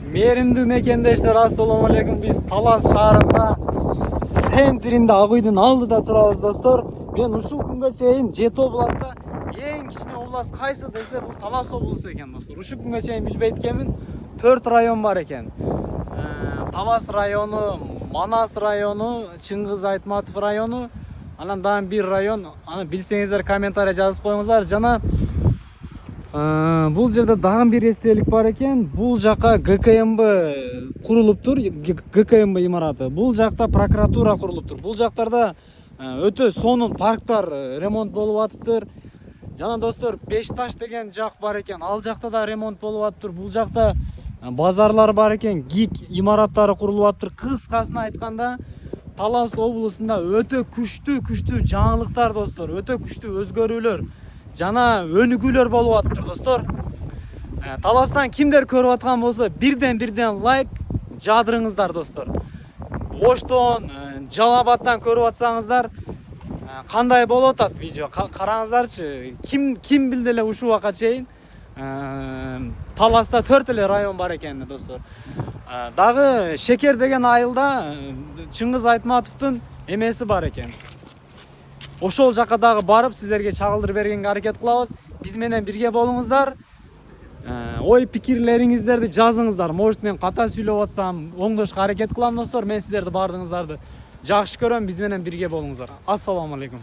Мээримдүү мекендештер, ассаламу алейкум. Биз Талас шаарында центринде Ак үйдүн алдыда турабыз, достор. Мен ушул күнгө чейин Жети областта эң кичине област кайсы десе, бул Талас облусу экен, достор. Ушул күнгө чейин билбейт экенмин. 4 район бар экен. Талас району, Манас району, Чыңгыз Айтматов району, анан дагы бир район. Аны билсеңиздер комментарий жазып коюңуздар. Жана бул жерде дагы бир эстелик бар экен. Бул жака ГКМБ курулуптур, ГКМБ имараты. Бул жакта прокуратура курулуптур. Бул жактарда өтө сонун парктар ремонт болуп атыптыр. Жана достор, Бешташ деген жак бар экен. Ал жакта да ремонт болуп атыптыр. Бул жакта базарлар бар экен, ГИК имараттары курулуп атыптыр. Кыскасын айтканда, Талас облусунда өтө күчтүү жаңылыктар, достор, өтө күчтүү өзгөрүүлөр жана өнүгүүлөр болуп атыптыр, достор. Таластан кимдер көрүп аткан болсо, бирден лайк жадырыңыздар, достор. Оштон, Жалал Абадтан көрүп атсаңыздар, кандай болуп атат видео караңыздарчы. Ким билди эле ушул убакка чейин Таласта 4 эле район бар экен, достор. Дагы Шекер деген айылда Чыңгыз Айтматовдун эмеси бар экен. Ошол жака дагы барып сиздерге чагылдырып бергенге аракет кылабыз. Биз менен бирге болуңуздар. Ой пикирлериңиздерди жазыңыздар. Может, мен ката сүйлөп атсам, оңдошко аракет кылам, достор. Мен сиздерди бардыгыңыздарды жакшы көрөм. Биз менен бирге болуңуздар. Ассаламу алейкум.